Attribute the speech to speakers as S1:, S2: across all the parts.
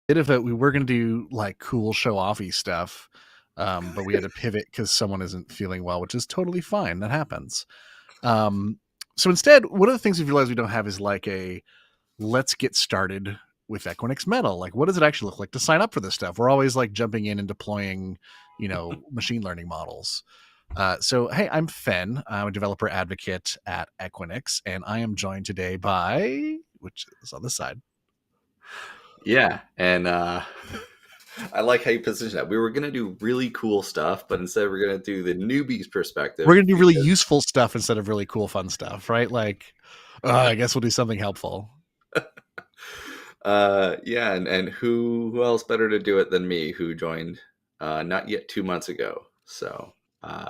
S1: we were going to do like cool show offy stuff, but we had to pivot because someone isn't feeling well, which is totally fine. That happens. So instead, one of the things we've realized we don't have is like a let's get started with Equinix Metal. Like, what does it actually look like to sign up for this stuff? We're always like jumping in and deploying, machine learning models. So, hey, I'm Fen. I'm a developer advocate at Equinix, and I am joined today by, which is on this side.
S2: Yeah, and I like how you position that. We were going to do really cool stuff, but instead we're going to do the newbie's perspective.
S1: We're going to do really useful stuff instead of really cool, fun stuff, right? Like, I guess we'll do something helpful.
S2: Yeah, and who else better to do it than me, who joined not yet 2 months ago. So,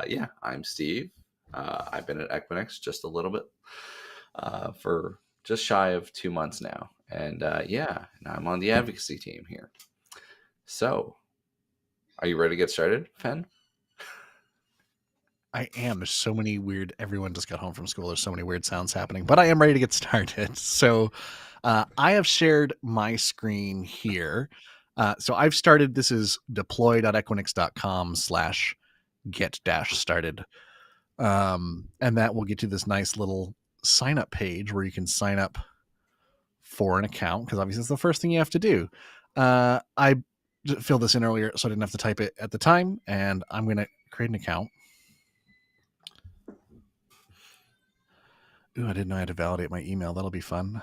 S2: yeah, I'm Steve. I've been at Equinix just a little bit for just shy of 2 months now. And yeah, and I'm on the advocacy team here. So, are you ready to get started, Fen?
S1: I am. There's so many weird. Everyone just got home from school. There's so many weird sounds happening, but I am ready to get started. So, I have shared my screen here. So I've started. This is deploy.equinix.com/get-started, and that will get you this nice little sign up page where you can sign up for an account, because obviously it's the first thing you have to do. I filled this in earlier, so I didn't have to type it at the time, and I'm going to create an account. Ooh, I didn't know I had to validate my email. That'll be fun.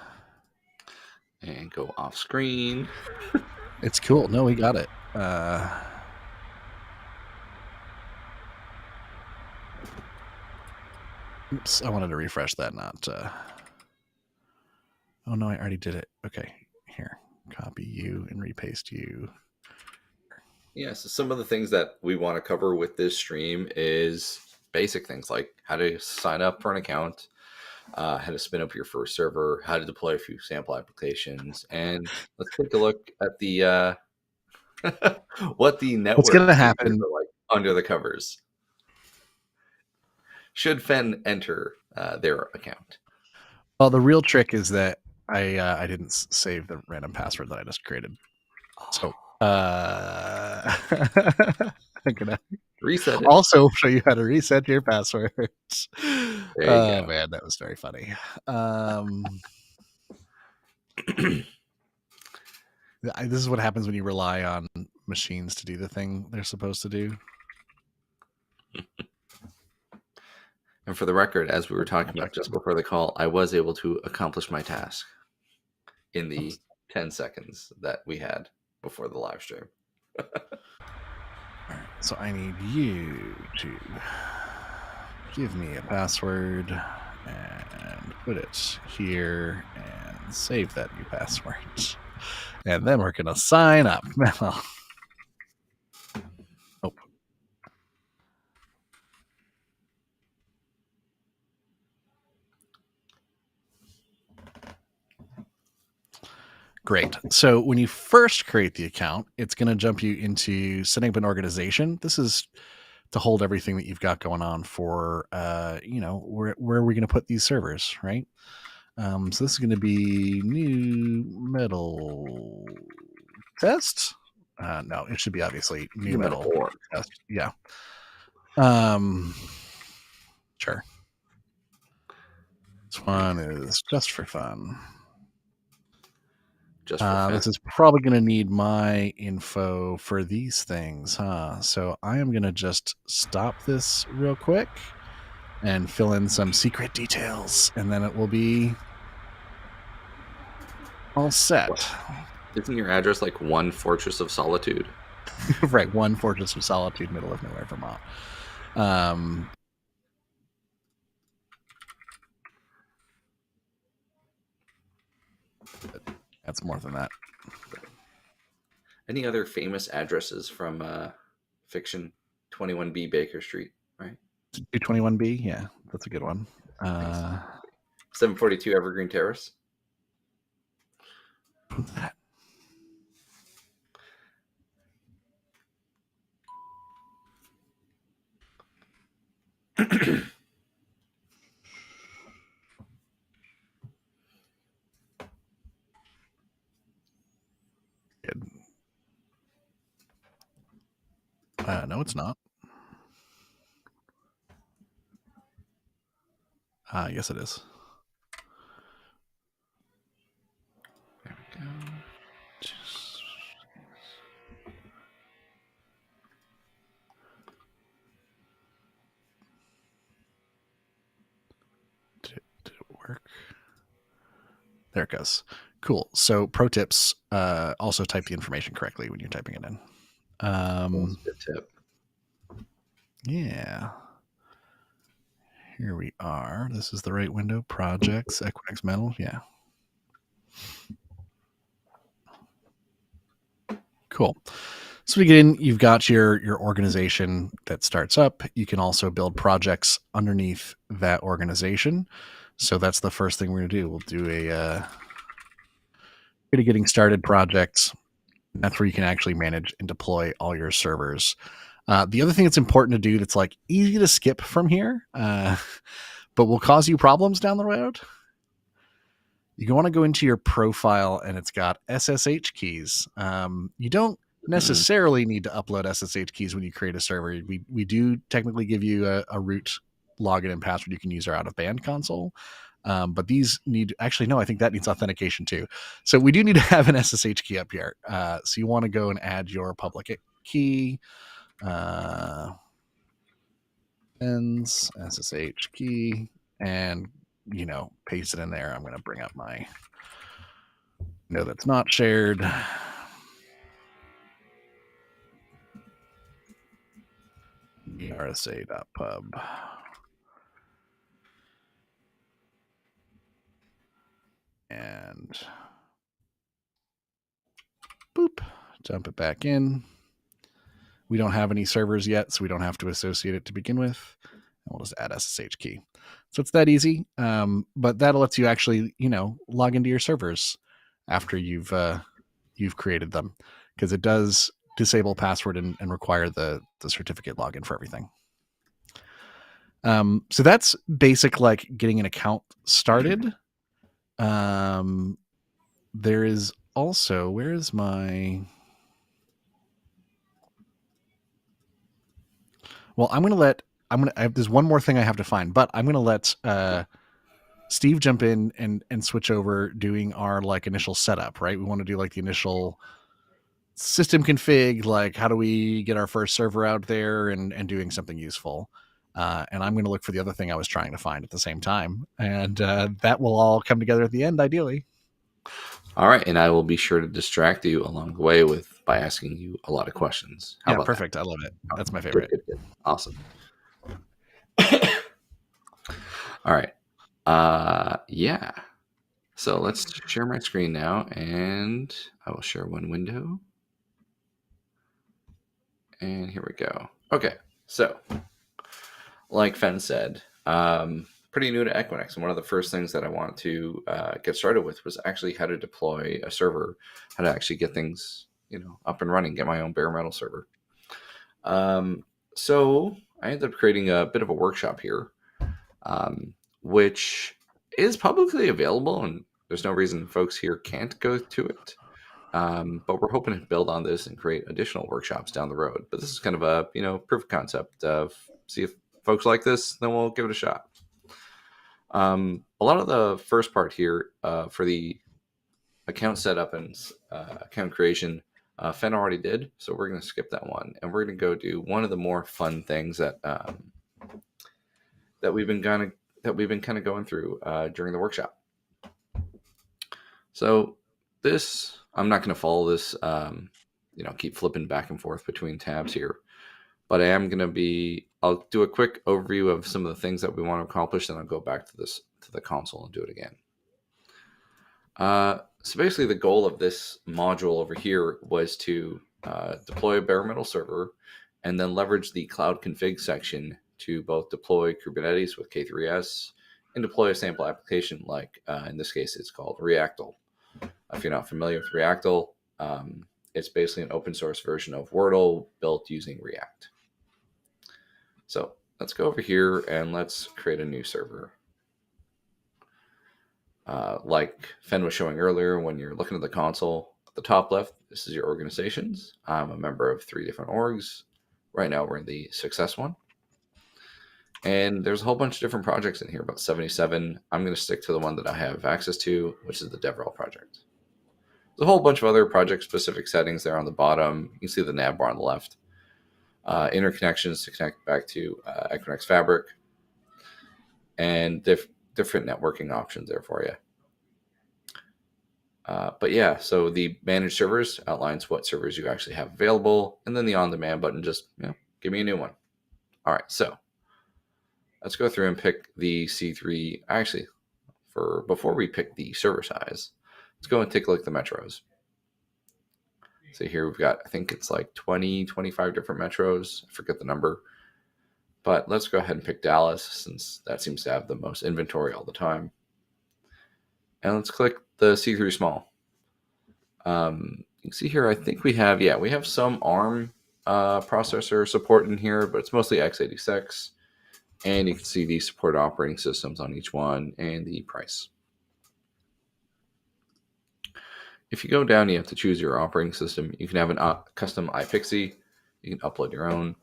S2: And go off screen.
S1: It's cool. No, we got it. Oops, I wanted to refresh that, not... Oh, no, I already did it. Okay, here. Copy you and repaste you.
S2: Yeah, so some of the things that we want to cover with this stream is basic things like how to sign up for an account, how to spin up your first server, how to deploy a few sample applications, and let's take a look at the what the network
S1: What's going to happen
S2: like under the covers. Should Fen enter their account?
S1: Well, the real trick is that I didn't save the random password that I just created. So I'm gonna
S2: reset it.
S1: Also show you how to reset your passwords.
S2: There you go.
S1: Man, that was very funny. This is what happens when you rely on machines to do the thing they're supposed to do.
S2: And for the record, as we were talking about just before the call, I was able to accomplish my task in the 10 seconds that we had before the live stream.
S1: So I need you to give me a password and put it here and save that new password. And then we're going to sign up. Oh. Great. So when you first create the account, it's going to jump you into setting up an organization. This is to hold everything that you've got going on for, where are we going to put these servers, right? So this is going to be new metal test. No, it should be obviously new metal test. Yeah. Sure. This one is just for fun.
S2: Just for fun.
S1: This is probably going to need my info for these things, huh? So I am going to just stop this real quick and fill in some secret details, and then it will be all set.
S2: What? Isn't your address like One Fortress of Solitude?
S1: Right, One Fortress of Solitude, middle of nowhere, Vermont. That's more than that.
S2: Any other famous addresses from fiction? 21B Baker Street, right?
S1: 221B, yeah, that's a good one.
S2: 742 Evergreen Terrace.
S1: That. Good. No, it's not. Yes, it is.
S2: There we go.
S1: Did it work? There it goes. Cool. So pro tips, also type the information correctly when you're typing it in.
S2: That's a good tip.
S1: Yeah. Here we are. This is the right window. Projects, Equinix Metal. Yeah. Cool. So we get in, you've got your organization that starts up. You can also build projects underneath that organization. So that's the first thing we're going to do. We'll do a getting started projects. That's where you can actually manage and deploy all your servers. The other thing that's important to do that's like easy to skip from here, but will cause you problems down the road. You want to go into your profile and it's got SSH keys. You don't necessarily need to upload SSH keys when you create a server. We do technically give you a root login and password you can use our out of band console. But these need actually no, I think that needs authentication too. So we do need to have an SSH key up here. So you want to go and add your public key. Ends SSH key and paste it in there. I'm going to bring up my no, that's not shared. rsa.pub. And boop, dump it back in. We don't have any servers yet, so we don't have to associate it to begin with. And we'll just add SSH key. So it's that easy. But that lets you actually, log into your servers after you've created them, because it does disable password and require the certificate login for everything. So that's basic, like getting an account started. There is also, where is my... Well, there's one more thing I have to find, but I'm going to let Steve jump in and switch over doing our like initial setup, right? We want to do like the initial system config, like how do we get our first server out there and doing something useful. And I'm going to look for the other thing I was trying to find at the same time. And that will all come together at the end, ideally.
S2: All right. And I will be sure to distract you along the way by asking you a lot of questions. How about
S1: perfect.
S2: that?
S1: I love it. That's my favorite.
S2: Good. Awesome. All right. Yeah. So let's share my screen now, and I will share one window. And here we go. Okay. So, like Fen said, pretty new to Equinix. And one of the first things that I wanted to get started with was actually how to deploy a server, how to actually get things, up and running, get my own bare metal server. So I ended up creating a bit of a workshop here, which is publicly available, and there's no reason folks here can't go to it. But we're hoping to build on this and create additional workshops down the road. But this is kind of a proof of concept of see if folks like this, then we'll give it a shot. A lot of the first part here for the account setup and account creation, Fen already did, so we're going to skip that one, and we're going to go do one of the more fun things that we've been kind of going through during the workshop. So this, I'm not going to follow this, keep flipping back and forth between tabs here, but I'll do a quick overview of some of the things that we want to accomplish, then I'll go back to the console and do it again. So basically the goal of this module over here was to deploy a bare metal server and then leverage the cloud config section to both deploy Kubernetes with K3s and deploy a sample application like, in this case, it's called Reactl. If you're not familiar with Reactl, it's basically an open source version of Wordle built using React. So let's go over here and let's create a new server. Like Fen was showing earlier, when you're looking at the console, at the top left, this is your organizations. I'm a member of 3 different orgs. Right now we're in the success one. And there's a whole bunch of different projects in here, about 77. I'm going to stick to the one that I have access to, which is the DevRel project. There's a whole bunch of other project-specific settings there on the bottom. You can see the nav bar on the left. Interconnections to connect back to Equinix Fabric, and different networking options there for you. But yeah, so the manage servers outlines what servers you actually have available, and then the on-demand button just give me a new one. All right, so let's go through and pick the C3. Actually, before we pick the server size, let's go and take a look at the metros. So here we've got, I think it's like 20, 25 different metros. I forget the number. But let's go ahead and pick Dallas, since that seems to have the most inventory all the time. And let's click the C3 small. You can see here, I think we have some ARM processor support in here, but it's mostly x86. And you can see the supported operating systems on each one and the price. If you go down, you have to choose your operating system. You can have a custom IPXE. You can upload your own.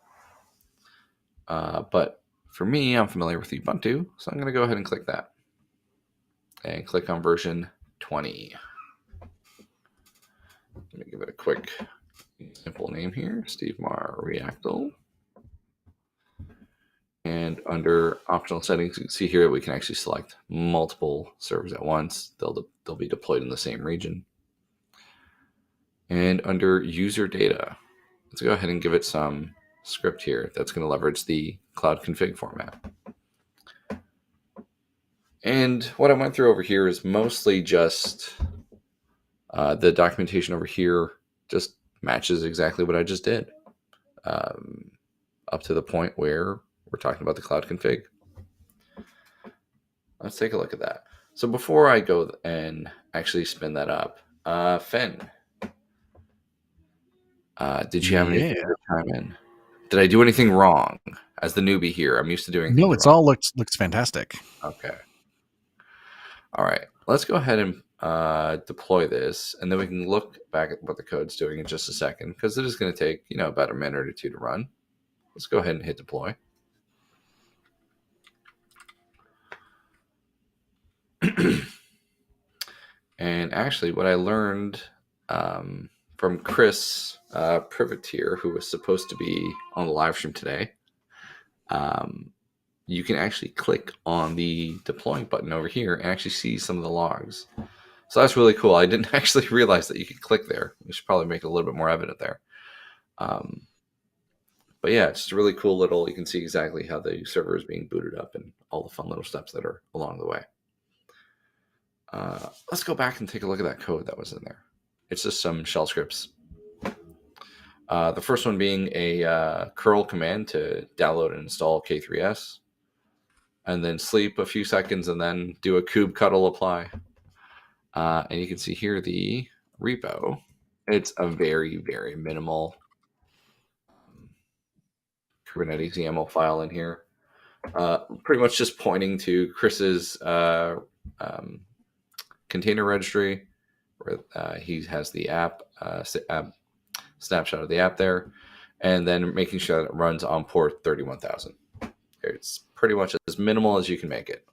S2: But for me, I'm familiar with Ubuntu, so I'm going to go ahead and click that. And click on version 20. Let me give it a quick, simple name here, Steve Mar Reactal. And under optional settings, you can see here that we can actually select multiple servers at once. They'll be deployed in the same region. And under user data, let's go ahead and give it some script here that's going to leverage the cloud config format. And what I went through over here is mostly just the documentation over here just matches exactly what I just did, up to the point where we're talking about the cloud config. Let's take a look at that. So before I go and actually spin that up, Fen, did you have anything to chime in? Did I do anything wrong as the newbie here? I'm used to doing
S1: No,
S2: things
S1: it's
S2: wrong.
S1: all looks fantastic.
S2: Okay. All right. Let's go ahead and deploy this, and then we can look back at what the code's doing in just a second, because it is going to take about a minute or two to run. Let's go ahead and hit deploy. And actually, what I learned from Chris Privateer, who was supposed to be on the live stream today, you can actually click on the deploying button over here and actually see some of the logs. So that's really cool. I didn't actually realize that you could click there. We should probably make it a little bit more evident there. But yeah, it's just a really cool little, you can see exactly how the server is being booted up and all the fun little steps that are along the way. Let's go back and take a look at that code that was in there. It's just some shell scripts. The first one being a curl command to download and install K3s, and then sleep a few seconds and then do a kube cuddle apply. And you can see here the repo. It's a very, very minimal Kubernetes YAML file in here. Pretty much just pointing to Chris's container registry, where he has the app snapshot of the app there, and then making sure that it runs on port 31,000. It's pretty much as minimal as you can make it.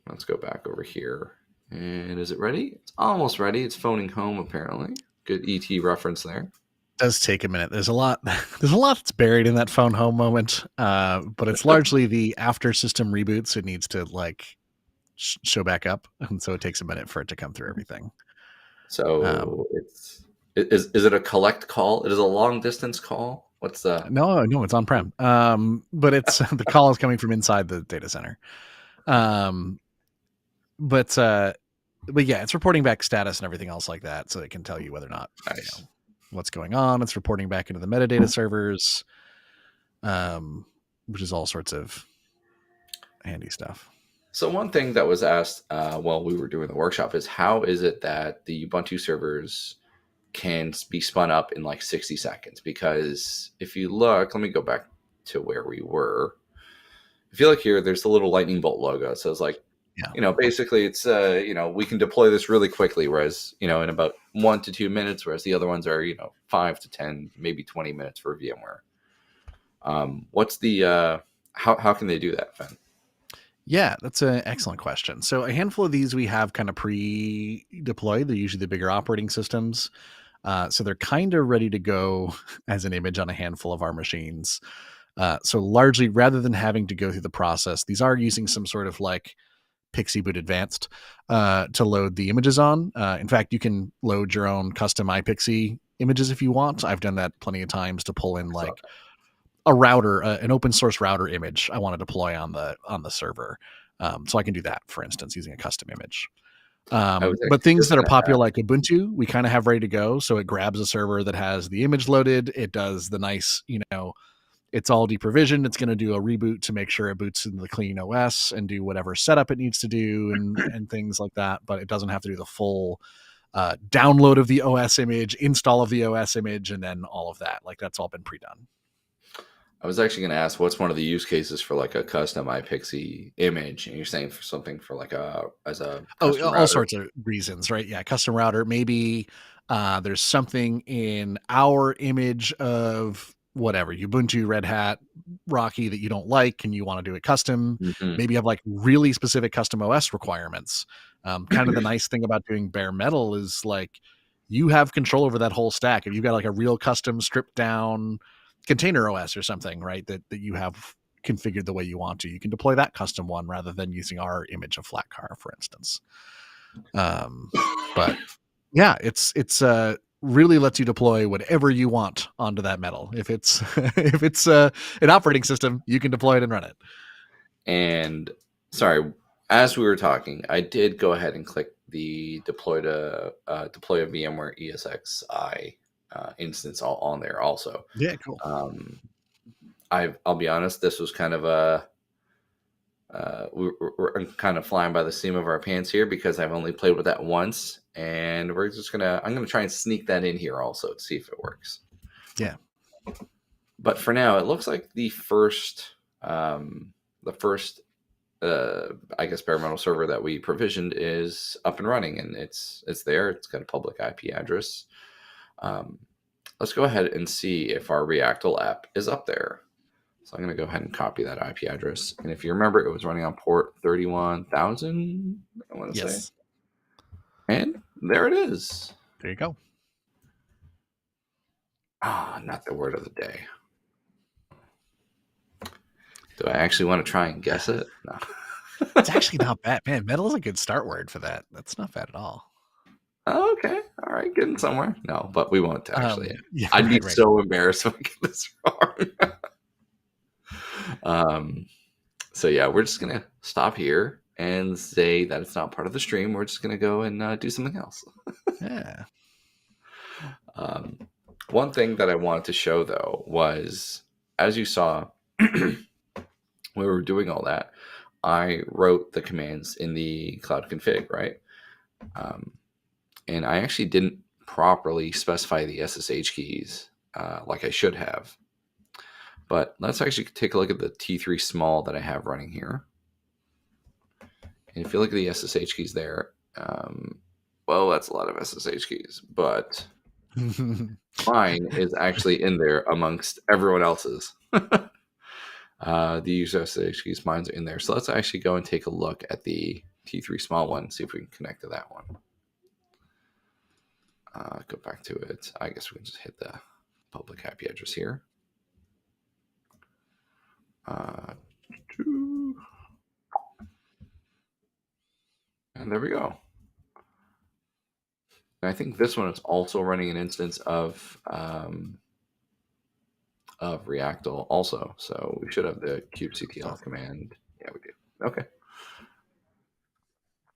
S2: Let's go back over here. And is it ready? It's almost ready. It's phoning home, apparently. Good ET reference there.
S1: It does take a minute. There's a lot that's buried in that phone home moment, but it's largely the after system reboots. It needs to show back up, and so it takes a minute for it to come through everything.
S2: So is it a collect call? It is a long distance call. What's that?
S1: No, it's on prem. But it's the call is coming from inside the data center. But yeah, it's reporting back status and everything else like that, so it can tell you whether or not
S2: Nice.
S1: what's going on. It's reporting back into the metadata servers, which is all sorts of handy stuff.
S2: So one thing that was asked while we were doing the workshop is, how is it that the Ubuntu servers can be spun up in like 60 seconds? Because if you look, let me go back to where we were. If you look here, there's the little lightning bolt logo. So it's like
S1: Yeah.
S2: basically it's we can deploy this really quickly, whereas in about 1 to 2 minutes, whereas the other ones are 5 to 10, maybe 20 minutes for VMware. What's the how can they do that, Fen?
S1: Yeah, that's an excellent question. So a handful of these we have kind of pre-deployed. They're usually the bigger operating systems. So they're kind of ready to go as an image on a handful of our machines. So largely, rather than having to go through the process, these are using some sort of like PXE Boot Advanced to load the images on. In fact, you can load your own custom IPXE images if you want. I've done that plenty of times to pull in like a router, an open source router image I want to deploy on the server. So I can do that, for instance, using a custom image.
S2: I was
S1: But
S2: actually
S1: things
S2: just
S1: that are
S2: going to
S1: popular
S2: ask.
S1: like Ubuntu, we kind of have ready to go. So it grabs a server that has the image loaded. It does the nice, it's all deprovisioned. It's going to do a reboot to make sure it boots into the clean OS and do whatever setup it needs to do and things like that. But it doesn't have to do the full download of the OS image, install of the OS image, and then all of that. Like that's all been pre-done.
S2: I was actually going to ask what's one of the use cases for like a custom iPXE image, and you're saying for something for like as a
S1: Oh,
S2: custom
S1: all
S2: router.
S1: sorts of reasons, right? Yeah, custom router. Maybe there's something in our image of whatever Ubuntu, Red Hat, Rocky that you don't like, and you want to do it custom.
S2: Hmm.
S1: Maybe you have like really specific custom OS requirements. Kind of the nice thing about doing bare metal is like you have control over that whole stack. If you've got like a real custom stripped down container OS or something, right? That you have configured the way you want to. You can deploy that custom one rather than using our image of Flatcar, for instance. Um, but yeah, it's really lets you deploy whatever you want onto that metal. If it's if it's an operating system, you can deploy it and run it.
S2: And sorry, as we were talking, I did go ahead and click the deploy a VMware ESXi instance all on there also.
S1: Yeah, cool.
S2: Um, I'll be honest, this was kind of a we're kind of flying by the seam of our pants here because I've only played with that once, and I'm gonna try and sneak that in here also to see if it works.
S1: Yeah.
S2: But for now, it looks like the first I guess bare metal server that we provisioned is up and running, and it's there. It's got a public IP address. Um, let's go ahead and see if our Reactl app is up there. So I'm going to go ahead and copy that IP address. And if you remember, it was running on port 31,000, I want to say.
S1: Yes.
S2: And there it is.
S1: There you go.
S2: Not the word of the day. Do I actually want to try and guess it? No.
S1: It's actually not bad, man. Metal is a good start word for that. That's not bad at all.
S2: Oh, okay. All right. Getting somewhere. No, but we won't actually.
S1: Yeah,
S2: I'd be
S1: right.
S2: so embarrassed if I get this wrong. So yeah, we're just gonna stop here and say that it's not part of the stream. We're just gonna go and do something else.
S1: Yeah.
S2: Um, one thing that I wanted to show though was, as you saw, when we were doing all that, I wrote the commands in the cloud config, right? And I actually didn't properly specify the SSH keys like I should have. But let's actually take a look at the T3 small that I have running here. And if you look at the SSH keys there, well, that's a lot of SSH keys, but mine is actually in there amongst everyone else's. The user SSH keys, mine's in there. So let's actually go and take a look at the T3 small one, see if we can connect to that one. Go back to it. I guess we can just hit the public IP address here. And there we go. And I think this one is also running an instance of Reactl also. So we should have the kubectl command. Yeah, we do. Okay.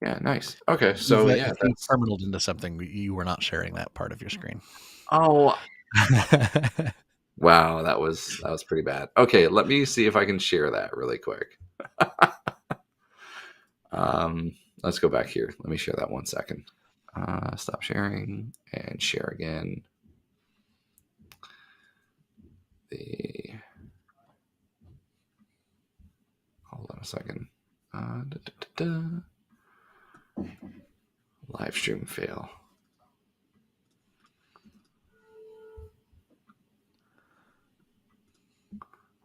S2: Yeah, nice. Okay, so yeah,
S1: If you
S2: that's.
S1: terminaled into something, you were not sharing that part of your screen.
S2: Oh, wow, that was pretty bad. Okay, let me see if I can share that really quick. Let's go back here. Let me share that 1 second. Stop sharing and share again. Hold on a second. Live stream fail.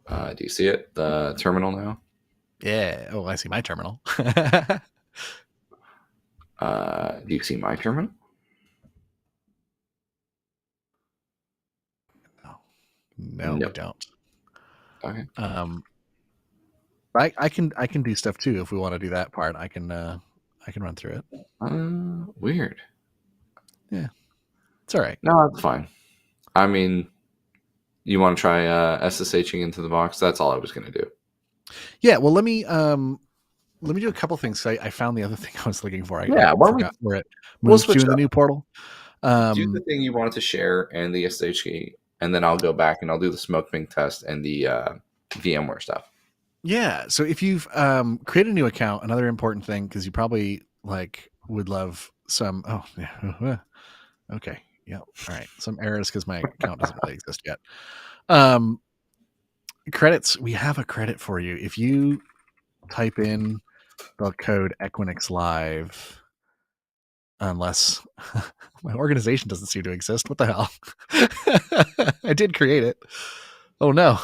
S2: Do you see it? The terminal now?
S1: Yeah. Oh, I see my terminal.
S2: Do you see my terminal?
S1: No, we
S2: Nope.
S1: don't.
S2: Okay.
S1: I can do stuff too if we want to do that part. I can run through it.
S2: Weird.
S1: Yeah, it's all right.
S2: No, that's fine. I mean, you want to try SSHing into the box? That's all I was going to do.
S1: Yeah. Well, let me do a couple things. I found the other thing I was looking for. I
S2: Yeah, why don't we?
S1: forgot where it
S2: We'll
S1: moved to
S2: switch
S1: in the
S2: up.
S1: new portal.
S2: Do the thing you wanted to share and the SSH key, and then I'll go back and I'll do the smokeping test and the VMware stuff.
S1: Yeah. So if you've created a new account, another important thing, because you probably would love some. Oh, yeah. Okay. Yeah. All right. Some errors because my account doesn't really exist yet. Credits. We have a credit for you. If you type in the code Equinix Live, unless my organization doesn't seem to exist. What the hell? I did create it. Oh no.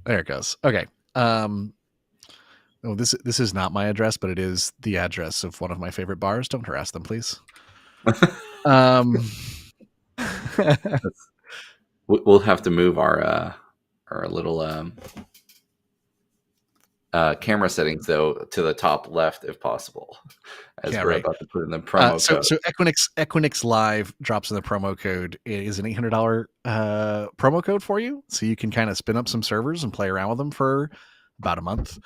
S1: There it goes. Okay. Oh, this is not my address, but it is the address of one of my favorite bars. Don't harass them, please.
S2: We'll have to move our little camera settings though to the top left if possible, as
S1: yeah,
S2: we're
S1: right.
S2: about to put in the promo code.
S1: So Equinix Live drops in the promo code. It is an $800 promo code for you, so you can kind of spin up some servers and play around with them for about a month.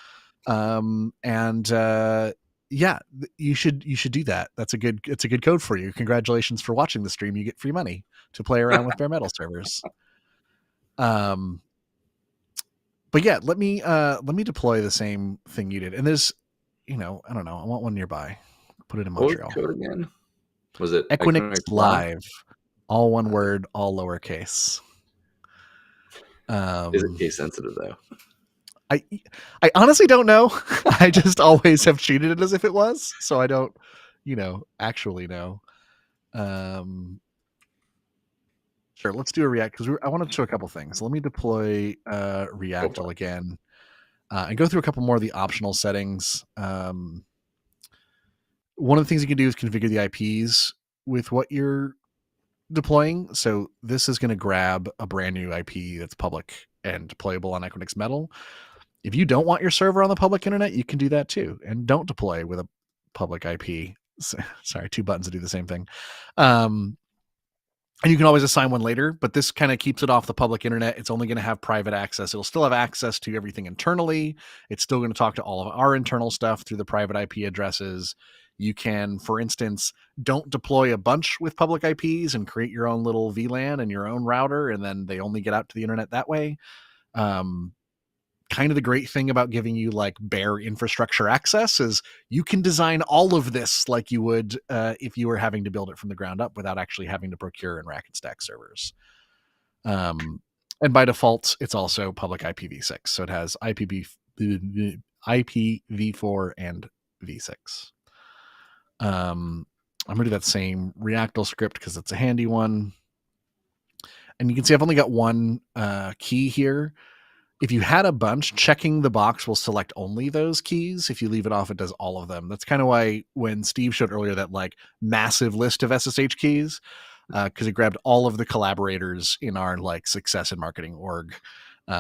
S1: Yeah, you should do that. It's a good code for you. Congratulations for watching the stream. You get free money to play around with bare metal servers. But yeah, let me deploy the same thing you did. And there's, I don't know. I want one nearby. Put it in
S2: What was
S1: Montreal.
S2: the code again? Was it
S1: Equinix
S2: Equinix
S1: Live, all one word, all lowercase.
S2: Is it case sensitive though?
S1: I honestly don't know. I just always have treated it as if it was, so I don't, actually know. Sure, let's do a React because I wanted to show a couple things. Let me deploy Reactl again and go through a couple more of the optional settings. One of the things you can do is configure the IPs with what you're deploying. So this is going to grab a brand new IP that's public and deployable on Equinix Metal. If you don't want your server on the public internet, you can do that too, and don't deploy with a public IP. Sorry, two buttons to do the same thing. And you can always assign one later, but this kind of keeps it off the public internet. It's only going to have private access. It'll still have access to everything internally. It's still going to talk to all of our internal stuff through the private IP addresses. You can, for instance, don't deploy a bunch with public IPs and create your own little VLAN and your own router, and then they only get out to the internet that way. Kind of the great thing about giving you bare infrastructure access is you can design all of this like you would if you were having to build it from the ground up without actually having to procure and rack and stack servers. And by default, it's also public IPv6. So it has IPv4 and v6. I'm going to do that same Reactl script because it's a handy one. And you can see I've only got one key here. If you had a bunch, checking the box will select only those keys. If you leave it off, it does all of them. That's kind of why when Steve showed earlier that massive list of SSH keys, because it grabbed all of the collaborators in our success and marketing org,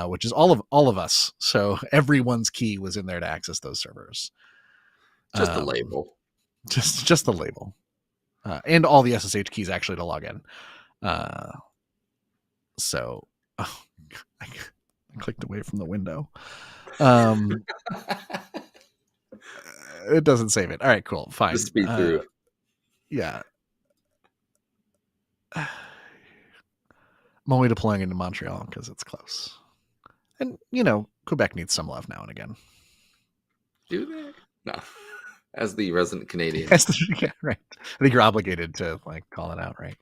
S1: which is all of us. So everyone's key was in there to access those servers.
S2: Just the label.
S1: Just the label. And all the SSH keys actually to log in. So I clicked away from the window. It doesn't save it. All right, cool. Fine.
S2: Just speed through.
S1: Yeah. I'm only deploying into Montreal because it's close. And, Quebec needs some love now and again.
S2: Do they? No. As the resident Canadian.
S1: Yeah, right. I think you're obligated to call it out, right?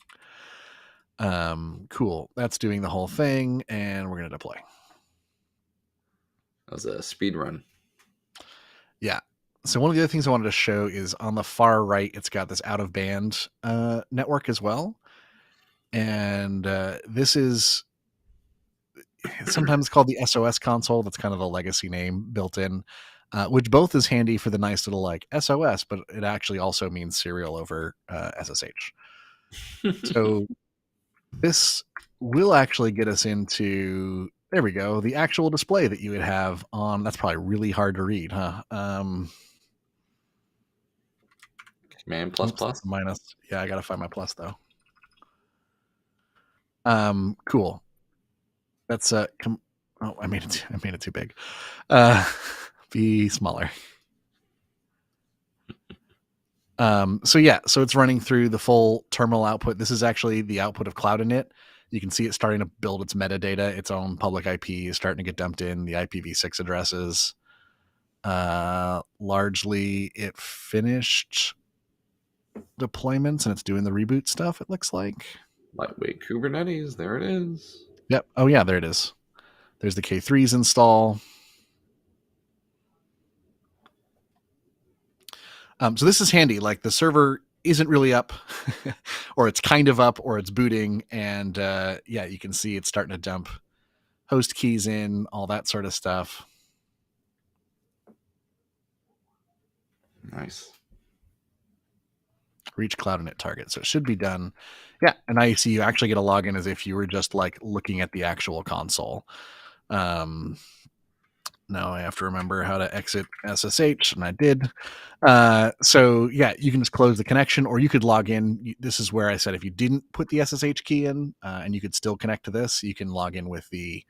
S1: Cool. That's doing the whole thing, and we're going to deploy.
S2: That was a speed run.
S1: Yeah. So one of the other things I wanted to show is on the far right, it's got this out of band network as well. And this is sometimes called the SOS console. That's kind of the legacy name built in, which both is handy for the nice little like SOS, but it actually also means serial over SSH. So this will actually get us into, there we go, the actual display that you would have on, that's probably really hard to read, huh?
S2: Command plus
S1: Oops,
S2: plus.
S1: minus. Yeah, I gotta find my plus though. Cool. That's oh, I made it too big. Be smaller. So yeah, so it's running through the full terminal output. This is actually the output of Cloud Init. You can see it starting to build its metadata. Its own public IP is starting to get dumped in, the IPv6 addresses. Largely it finished deployments and it's doing the reboot stuff, it looks like.
S2: Lightweight Kubernetes. There it is.
S1: Yep. Oh yeah, there it is. There's the K3s install. So this is handy. Like the server isn't really up, or it's kind of up, or it's booting, and yeah, you can see it's starting to dump host keys in, all that sort of stuff.
S2: Nice.
S1: Reach Cloud Init target, so it should be done. Yeah, and I see you actually get a login as if you were just like looking at the actual console. Now I have to remember how to exit SSH, and I did. So yeah, you can just close the connection, or you could log in. This is where I said if you didn't put the SSH key in, and you could still connect to this, you can log in with the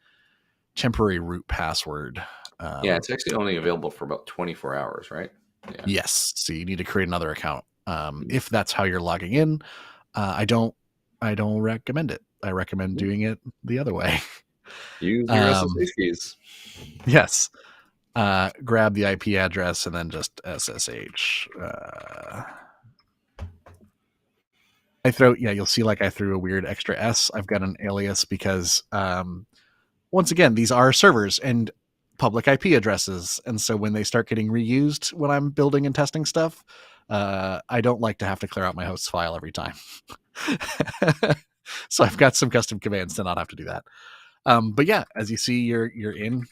S1: temporary root password.
S2: Yeah, it's actually only available for about 24 hours, right? Yeah.
S1: Yes, so you need to create another account if that's how you're logging in. I don't recommend it. I recommend doing it the other way.
S2: Use your SSH keys.
S1: Yes. Grab the IP address and then just SSH. You'll see like I threw a weird extra S. I've got an alias because once again, these are servers and public IP addresses. And so when they start getting reused when I'm building and testing stuff, I don't like to have to clear out my host's file every time. So I've got some custom commands to not have to do that. But yeah, as you see, you're in.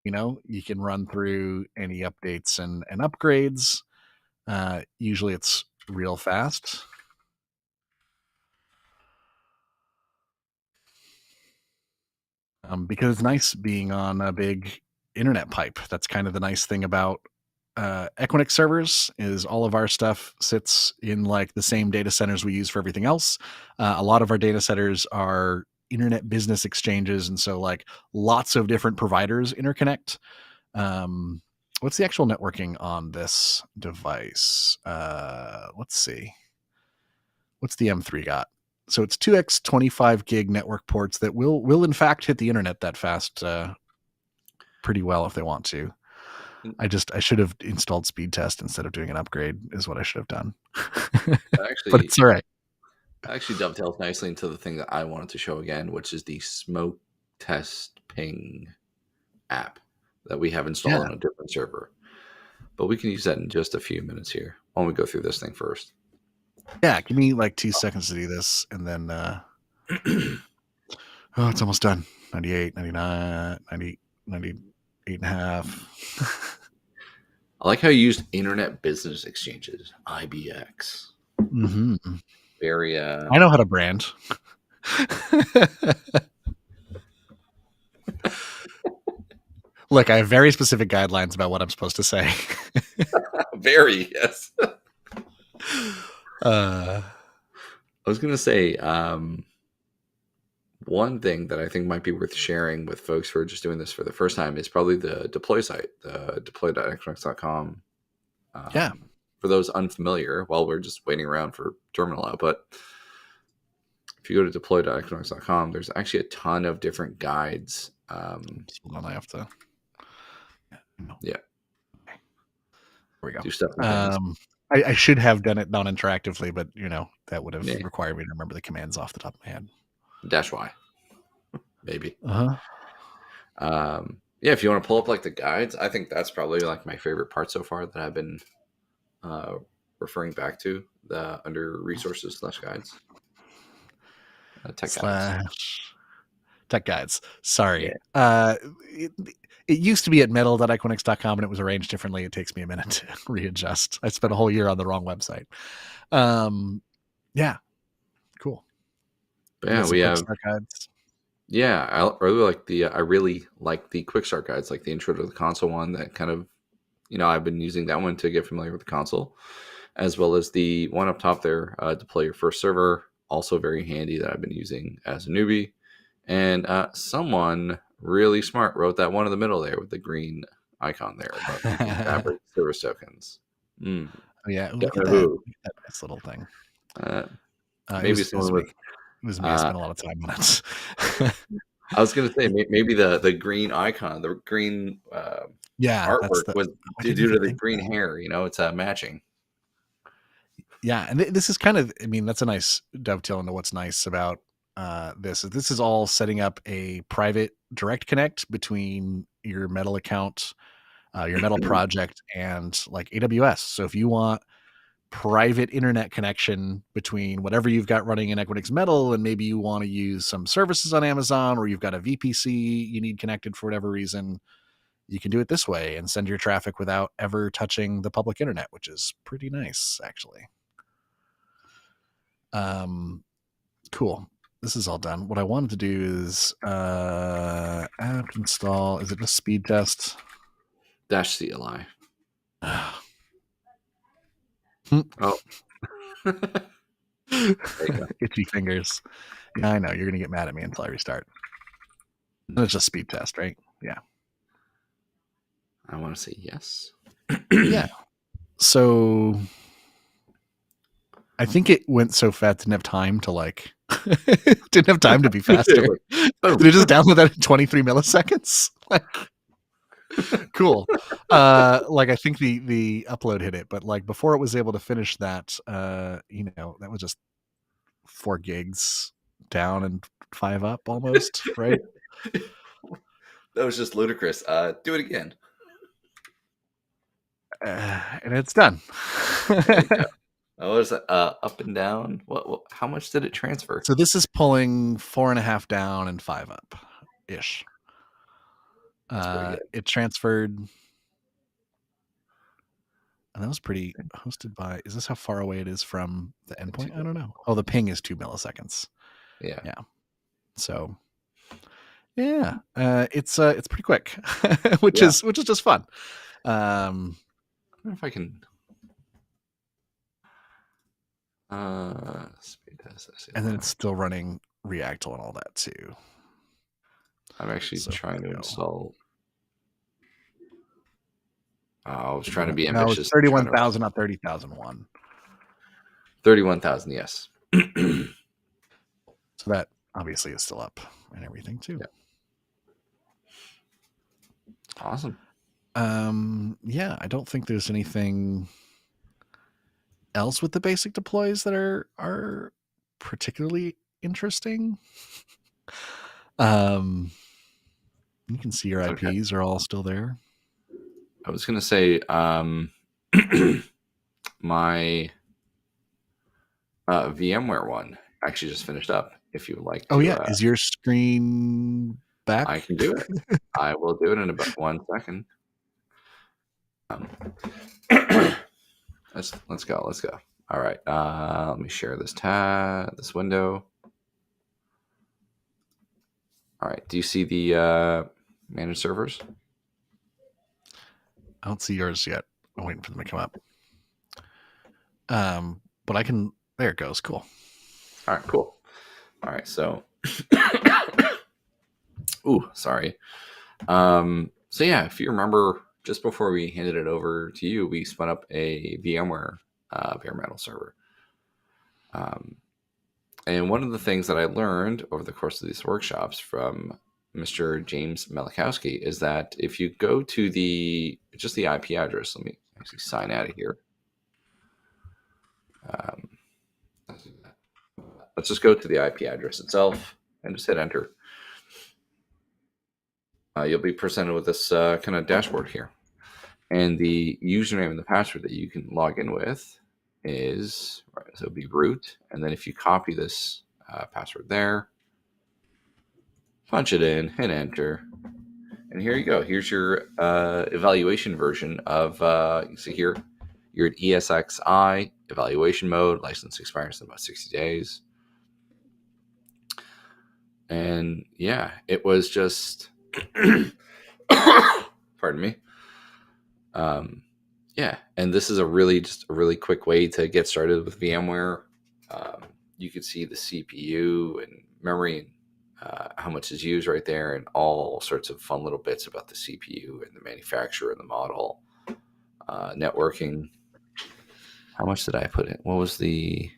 S1: You can run through any updates and upgrades. Usually it's real fast. Because it's nice being on a big internet pipe. That's kind of the nice thing about Equinix servers is all of our stuff sits in like the same data centers we use for everything else. A lot of our data centers are internet business exchanges, and so like lots of different providers interconnect. What's the actual networking on this device? Let's see. What's the M3 got? So it's 2x 25 gig network ports that will in fact hit the internet that fast pretty well if they want to. I should have installed speed test instead of doing an upgrade is what I should have done. But it's all right.
S2: That actually dovetails nicely into the thing that I wanted to show again, which is the smoke test ping app that we have installed on a different server. But we can use that in just a few minutes here. Why don't we go through this thing first?
S1: Yeah, give me like 2 seconds to do this, and then oh, it's almost done. 98, 99, 90, 98 and a half.
S2: I like how you used Internet Business Exchanges, IBX.
S1: Mm-hmm.
S2: Very.
S1: I know how to brand. Look, I have very specific guidelines about what I'm supposed to say.
S2: Very, yes.
S1: I
S2: was going to say one thing that I think might be worth sharing with folks who are just doing this for the first time is probably the deploy site, the deploy.equinix.com.
S1: Yeah.
S2: For those unfamiliar, while we're just waiting around for terminal output, if you go to deploy.equinix.com, there's actually a ton of different guides.
S1: Hold on, I have to.
S2: Yeah.
S1: There we go.
S2: Do stuff.
S1: I should have done it non-interactively, but that would have required me to remember the commands off the top of my head.
S2: -Y, maybe. Yeah, if you want to pull up like the guides, I think that's probably like my favorite part so far that I've been uh, referring back to the under resources/guides, tech guides.
S1: Slash tech guides.
S2: Yeah.
S1: Sorry. It, it used to be at metal.equinix.com and it was arranged differently. It takes me a minute to readjust. I spent a whole year on the wrong website. Yeah, cool.
S2: But
S1: You
S2: yeah,
S1: got some
S2: we
S1: quick
S2: have.
S1: start guides.
S2: Yeah, I really like the quick start guides, like the intro to the console one. That kind of, I've been using that one to get familiar with the console, as well as the one up top there, deploy your first server. Also very handy that I've been using as a newbie. And someone really smart wrote that one in the middle there with the green icon there about using
S1: Oh
S2: Fabric service tokens. Mm,
S1: yeah,
S2: don't
S1: look at
S2: know
S1: that.
S2: who.
S1: Look at that nice little thing.
S2: Uh,
S1: It
S2: maybe
S1: was
S2: someone
S1: me.
S2: with.
S1: It was me. I
S2: Uh,
S1: spent a lot of time on it.
S2: I was gonna say maybe the green icon, the green
S1: Yeah, that's
S2: artwork
S1: the.
S2: was
S1: I
S2: due
S1: didn't
S2: to
S1: even
S2: the
S1: think of
S2: green
S1: that.
S2: hair. It's matching.
S1: Yeah, and this is kind of. I mean, that's a nice dovetail into what's nice about this. This is all setting up a private direct connect between your Metal account, your Metal project, and like AWS. So if you want private internet connection between whatever you've got running in Equinix Metal, and maybe you want to use some services on Amazon, or you've got a VPC you need connected for whatever reason, you can do it this way and send your traffic without ever touching the public internet, which is pretty nice, actually. Um, cool. This is all done. What I wanted to do is apt install. Is it just speed test?
S2: Dash CLI.
S1: Oh,
S2: Oh, there you go.
S1: itchy fingers. Yeah, I know. You're gonna get mad at me until I restart. And it's just speed test, right? Yeah.
S2: I want to say yes.
S1: Yeah. So I think it went so fast, didn't have time to like, didn't have time to be faster. Did it just download that in 23 milliseconds? Like, cool. Like I think the upload hit it, but like before it was able to finish that, that was just 4 gigs down and 5 up almost, right?
S2: That was just ludicrous. Do it again.
S1: And it's done.
S2: There you go. Oh, what is that? Up and down. What? How much did it transfer?
S1: So this is pulling 4.5 down and 5 up ish.
S2: That's pretty good.
S1: It transferred, and that was pretty hosted by. Is this how far away it is from the endpoint? I don't know. Oh, the ping is 2 milliseconds.
S2: Yeah.
S1: Yeah. So yeah, it's pretty quick, which
S2: Yeah.
S1: is just fun.
S2: I wonder if I can. Speed test.
S1: And then it's still running Reactl and all that too.
S2: I'm actually
S1: So
S2: trying to
S1: go.
S2: install. I was trying to be
S1: No, it's
S2: ambitious. Trying to
S1: 31,000, not 30,001.
S2: 31,000. Yes.
S1: So that obviously is still up and everything too.
S2: Yeah. Awesome.
S1: Yeah, I don't think there's anything else with the basic deploys that are particularly interesting. You can see your
S2: Okay.
S1: IPs are all still there.
S2: I was gonna say, my VMware one actually just finished up. If you would like
S1: Oh
S2: to,
S1: yeah, is your screen
S2: I
S1: back?
S2: can do it. I will do it in about 1 second. Um, let's go. Let's go. All right. Let me share this window. All right. Do you see the managed servers?
S1: I don't see yours yet. I'm waiting for them to come up. But I can. There it goes. Cool.
S2: All right. Cool. All right. So, ooh, sorry. So yeah, if you remember, just before we handed it over to you, we spun up a VMware bare metal server. And one of the things that I learned over the course of these workshops from Mr. James Melikowski is that if you go to just the IP address, let me actually sign out of here. Um, let's just go to the IP address itself and just hit enter. you'll be presented with this kind of dashboard here. And the username and the password that you can log in with is, right, so it'll be root. And then if you copy this password there, punch it in, hit enter, and here you go. Here's your evaluation version of, you see here, you're at ESXi evaluation mode. License expires in about 60 days. And yeah, it was just, pardon me. Yeah, and this is just a really quick way to get started with VMware. You can see the CPU and memory and how much is used right there, and all sorts of fun little bits about the CPU and the manufacturer and the model, networking. How much did I put in? What was the?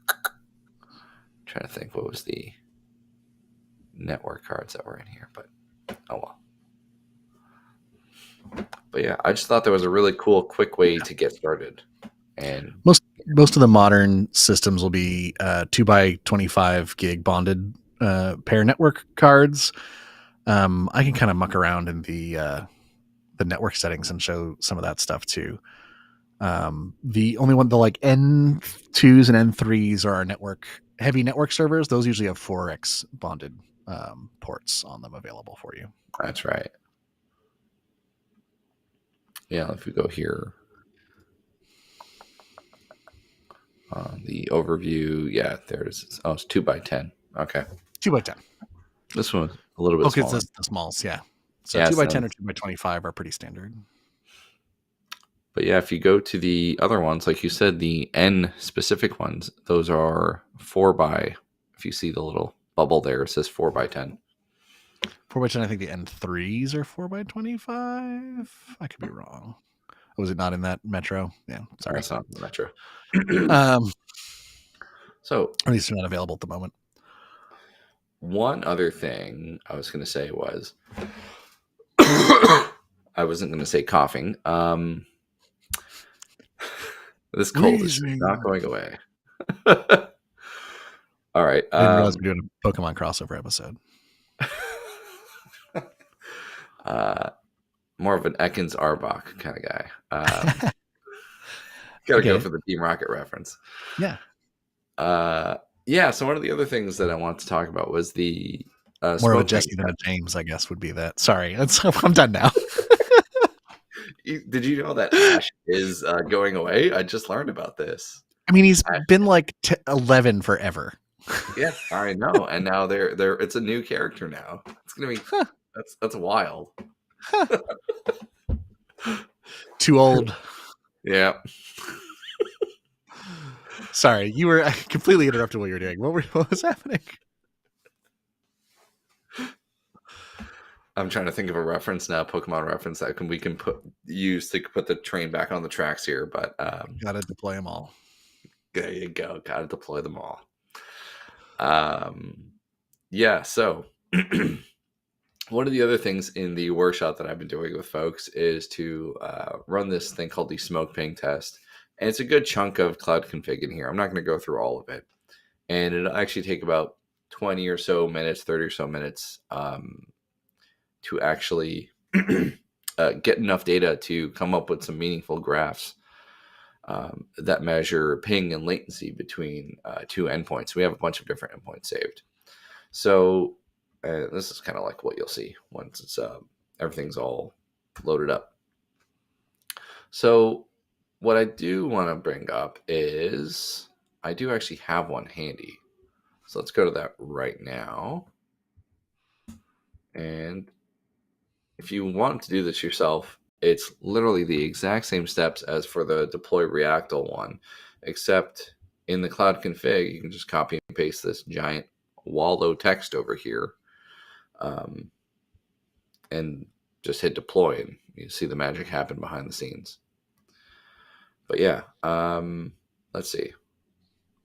S2: I'm trying to think. What was the network cards that were in here? But oh well. But yeah, I just thought that was a really cool, quick way to get started. And
S1: most of the modern systems will be 2x25 gig bonded pair network cards. I can kind of muck around in the network settings and show some of that stuff too. The only one, the like N2s and N3s are our heavy network servers. Those usually have 4x bonded ports on them available for you.
S2: that's right. Yeah, if we go here, the overview, yeah, it's 2x10. Okay,
S1: 2x10.
S2: this one a little bit
S1: Okay,
S2: smaller.
S1: it's the smalls, yeah. So
S2: Yeah,
S1: 2x10 or 2x25 are pretty standard.
S2: but yeah, if you go to the other ones, like you said, the N specific ones, those are 4x. If you see the little bubble there, it says 4x10.
S1: 4x10, I think the N3s are 4x25. I could be wrong. Was it not in that metro? Yeah, sorry.
S2: That's not the metro.
S1: So at least they're not available at the moment.
S2: One other thing I was going to say was, I wasn't going to say coughing. This cold is not going away. All right.
S1: I didn't realize we were doing a Pokemon crossover episode.
S2: More of an Ekans Arbok kind of guy. Gotta go for the Team Rocket reference.
S1: Yeah.
S2: Yeah, so one of the other things that I want to talk about was the
S1: more of a Jesse than a James, I guess, would be that. Sorry, I'm done now.
S2: Did you know that Ash is going away? I just learned about this.
S1: I mean, he's been like 11 forever.
S2: Yeah, I know, and now they're it's a new character now. It's gonna be that's wild.
S1: Too old.
S2: Yeah.
S1: Sorry, you were completely interrupted what you were doing. What was happening?
S2: I'm trying to think of a reference now, Pokemon reference that we can use to put the train back on the tracks here, but
S1: gotta deploy them all.
S2: There you go. Gotta deploy them all. Yeah, so one of the other things in the workshop that I've been doing with folks is to run this thing called the smokeping test. And it's a good chunk of cloud config in here. I'm not going to go through all of it. And it'll actually take about 20 or so minutes, 30 or so minutes to actually get enough data to come up with some meaningful graphs that measure ping and latency between two endpoints. We have a bunch of different endpoints saved. So this is kind of like what you'll see once it's everything's all loaded up. So what I do want to bring up is I do actually have one handy. So let's go to that right now. And if you want to do this yourself, it's literally the exact same steps as for the deploy Reactl one, except in the cloud config, you can just copy and paste this giant wallow text over here and just hit deploy, and you see the magic happen behind the scenes. But yeah, let's see.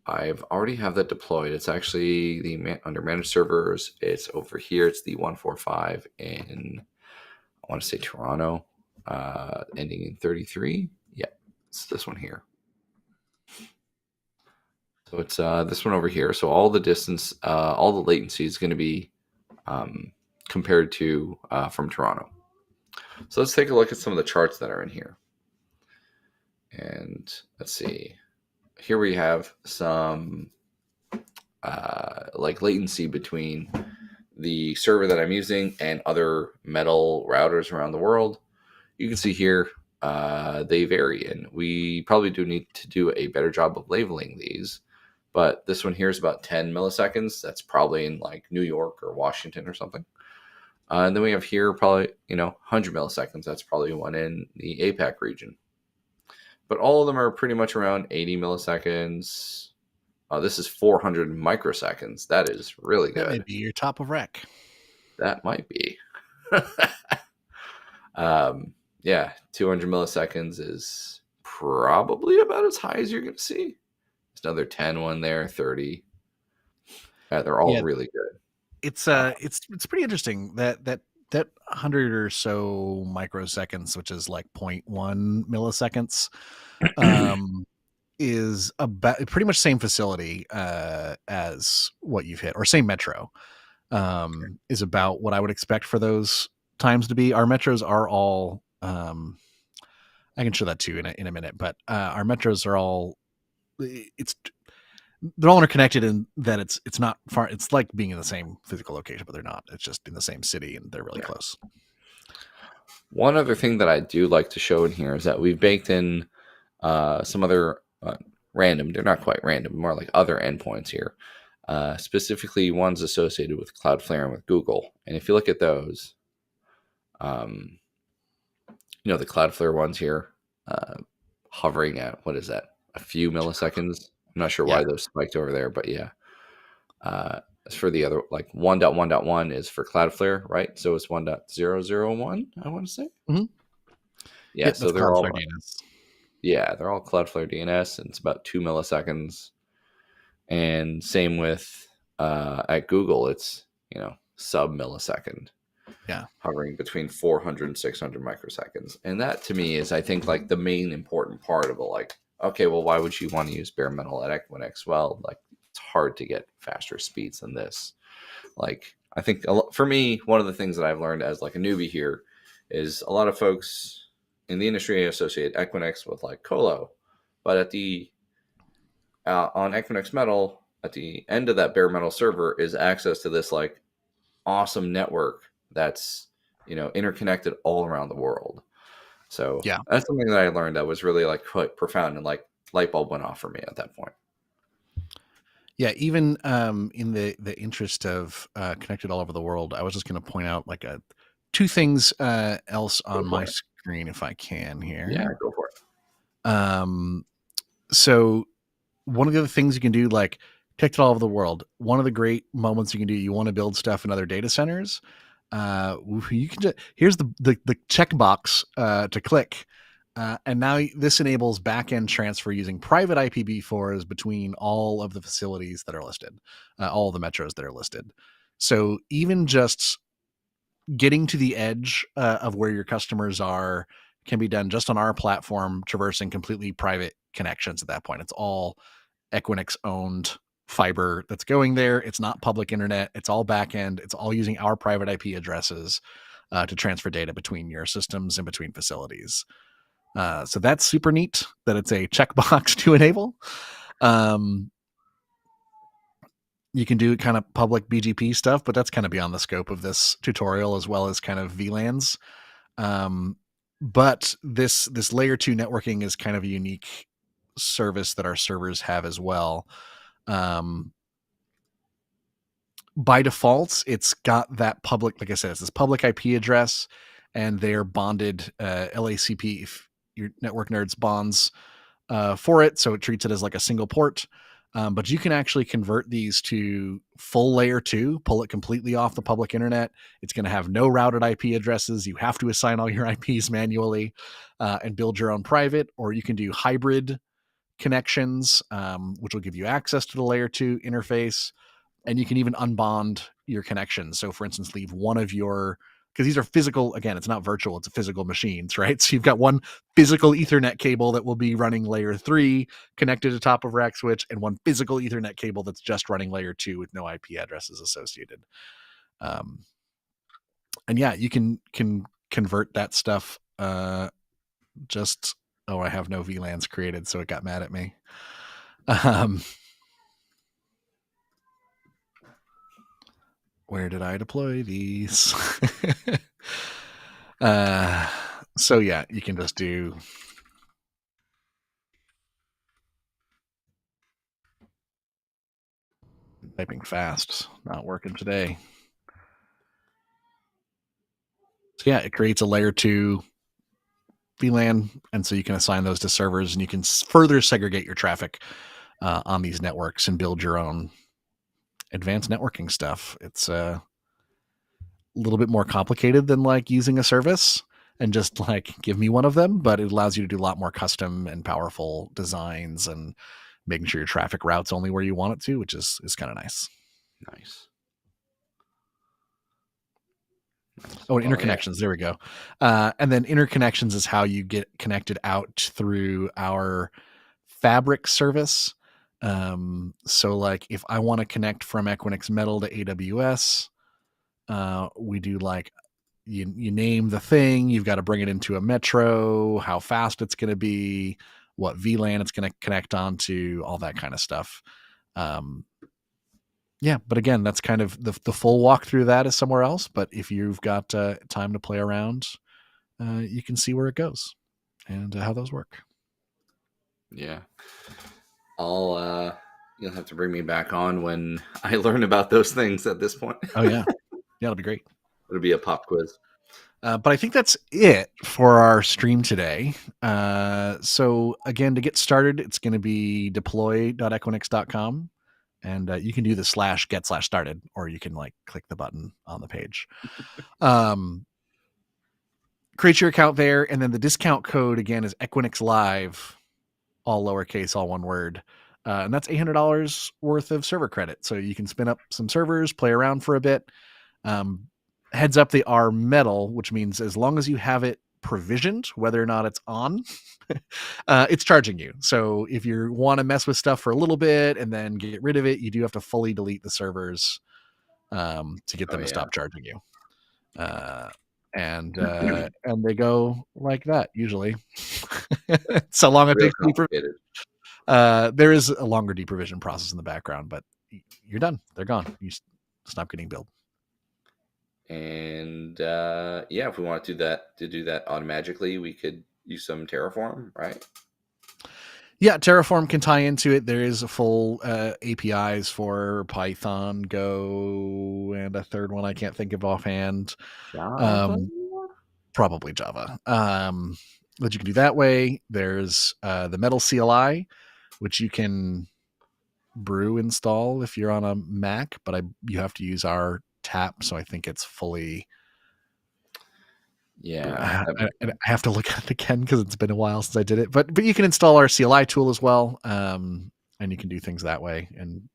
S2: I've already have that deployed. It's actually under managed servers. It's over here. It's the 145 in, I want to say Toronto, ending in 33. Yeah, it's this one here. So it's this one over here. So all the distance, all the latency is going to be compared to from Toronto. So let's take a look at some of the charts that are in here. And let's see. Here we have some like latency between the server that I'm using and other metal routers around the world. You can see here they vary, and we probably do need to do a better job of labeling these. But this one here is about 10 milliseconds. That's probably in like New York or Washington or something. And then we have here probably 100 milliseconds. That's probably one in the APAC region. But all of them are pretty much around 80 milliseconds. This is 400 microseconds. That is really
S1: That may
S2: good.
S1: be your top of rec.
S2: That might be. Yeah, 200 milliseconds is probably about as high as you're going to see. There's another 10 one there, 30. They're all
S1: Yeah,
S2: really good.
S1: it's pretty interesting that 100 or so microseconds, which is like 0.1 milliseconds, is about pretty much same facility as what you've hit, or same metro, is about what I would expect for those times to be. Our metros are all I can show that too in a minute, but our metros are all it's they're all interconnected in that it's not far. It's like being in the same physical location, but they're not. It's just in the same city and they're really
S2: Yeah.
S1: close.
S2: One other thing that I do like to show in here is that we've baked in some other random, they're not quite random, more like other endpoints here, specifically ones associated with Cloudflare and with Google. And if you look at those, um, the Cloudflare ones here, hovering at, what is that, a few milliseconds? I'm not sure
S1: Yeah.
S2: why those spiked over there, but yeah. As for the other, like 1.1.1 is for Cloudflare, right? So it's 1.001, I want to say.
S1: Mm-hmm.
S2: Yeah,
S1: Yep,
S2: so
S1: that's
S2: they're all
S1: Cloudflare DNS.
S2: yeah, they're all Cloudflare DNS, and it's about 2 milliseconds. And same with at Google, it's sub millisecond,
S1: Yeah.
S2: hovering between 400 and 600 microseconds. And that to me is, I think, like the main important part of it. Like, okay, well, why would you want to use bare metal at Equinix? Well, like it's hard to get faster speeds than this. Like, I think for me, one of the things that I've learned as like a newbie here is a lot of folks in the industry associate Equinix with like Colo, but at the on Equinix Metal, at the end of that bare metal server is access to this like awesome network that's interconnected all around the world. So
S1: Yeah.
S2: that's something that I learned that was really like quite profound, and like light bulb went off for me at that point.
S1: Yeah. Even in the interest of connected all over the world, I was just going to point out like two things else
S2: Go
S1: on
S2: for
S1: my
S2: it.
S1: screen if I can
S2: Yeah,
S1: here.
S2: go for it.
S1: So one of the other things you can do, like connected all over the world, one of the great moments you can do, you want to build stuff in other data centers. You can just, here's the checkbox to click. And now this enables backend transfer using private IPv4s between all of the facilities that are listed, all of the metros that are listed. So even just getting to the edge of where your customers are can be done just on our platform, traversing completely private connections at that point. It's all Equinix owned fiber that's going there. It's not public internet. It's all backend. It's all using our private IP addresses to transfer data between your systems and between facilities. So that's super neat that it's a checkbox to enable. You can do kind of public BGP stuff, but that's kind of beyond the scope of this tutorial, as well as kind of VLANs. But this layer 2 networking is kind of a unique service that our servers have as well. By default, it's got that public, like I said, it's this public IP address, and they're bonded LACP, if your network nerds bonds for it. So it treats it as like a single port. But you can actually convert these to full layer 2, pull it completely off the public internet. It's going to have no routed IP addresses. You have to assign all your IPs manually and build your own private, or you can do hybrid connections, which will give you access to the layer 2 interface. And you can even unbond your connections. So, for instance, leave one of your, because these are physical, again, it's not virtual, it's a physical machines, right? So you've got one physical Ethernet cable that will be running layer 3 connected to top of rack switch, and one physical Ethernet cable that's just running layer 2 with no IP addresses associated. And yeah, you can convert that stuff. Just I have no VLANs created, so it got mad at me. Where did I deploy these? So yeah, you can just do typing fast, not working today. So yeah, it creates a layer 2 VLAN, and so you can assign those to servers, and you can further segregate your traffic on these networks and build your own advanced networking stuff. It's a little bit more complicated than like using a service and just like give me one of them, but it allows you to do a lot more custom and powerful designs and making sure your traffic routes only where you want it to, which is kind of nice.
S2: Nice.
S1: Oh, and
S2: Well, yeah.
S1: interconnections. There we go. And then interconnections is how you get connected out through our Fabric service. So like if I want to connect from Equinix Metal to AWS, we do like you name the thing, you've got to bring it into a metro, how fast it's going to be, what VLAN it's going to connect onto, all that kind of stuff. Yeah, but again, that's kind of the full walkthrough. That is somewhere else. But if you've got time to play around, you can see where it goes and how those work.
S2: Yeah. You'll have to bring me back on when I learn about those things at this point.
S1: Oh yeah, it'll be great.
S2: It'll be a pop quiz.
S1: But I think that's it for our stream today. So again, to get started, it's going to be deploy.equinix.com. And you can do the /get/started, or you can like click the button on the page. Create your account there. And then the discount code again is Equinix Live, all lowercase, all one word. And that's $800 worth of server credit. So you can spin up some servers, play around for a bit. Heads up, they are metal, which means as long as you have it provisioned, whether or not it's on, it's charging you. So if you want to mess with stuff for a little bit and then get rid of it, you do have to fully delete the servers to get them to stop charging you. And they go like that usually. So long it
S2: Real
S1: takes
S2: complicated.
S1: there is a longer deprovision process in the background, but you're done. They're gone. You stop getting billed.
S2: And yeah, if we want to do that automatically, we could use some Terraform, right?
S1: Yeah, Terraform can tie into it. There is a full APIs for Python, Go, and a third one I can't think of offhand.
S2: Java?
S1: Probably Java. But you can do that way. There's the Metal CLI, which you can Brew install if you're on a Mac, but you have to use our tap, so I think it's fully.
S2: Yeah.
S1: I have to look at it again because it's been a while since I did it. But you can install our CLI tool as well, and you can do things that way. And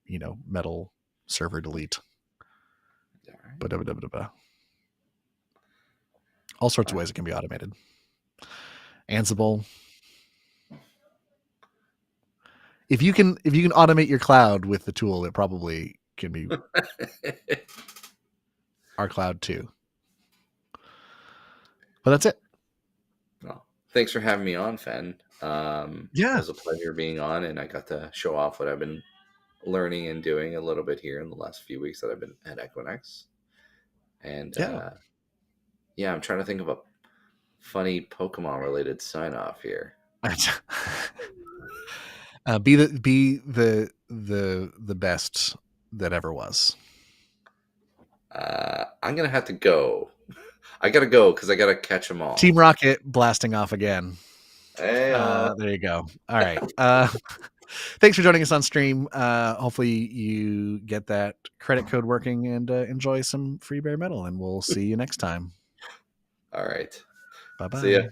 S1: Metal server delete. Right. All sorts of ways it can be automated. Ansible. If you can automate your cloud with the tool, it probably can be our cloud too. But that's it.
S2: Well, thanks for having me on, Fen.
S1: Yeah.
S2: It was a pleasure being on, and I got to show off what I've been learning and doing a little bit here in the last few weeks that I've been at Equinix. And yeah, I'm trying to think of a funny Pokemon related sign off here.
S1: Be the best that ever was.
S2: I'm gonna have to go. I gotta go because I gotta catch them all.
S1: Team Rocket blasting off again.
S2: Hey,
S1: there you go. All right. Thanks for joining us on stream. Hopefully you get that credit code working and enjoy some free bare metal, and we'll see you next time.
S2: All right.
S1: Bye-bye.
S2: See ya.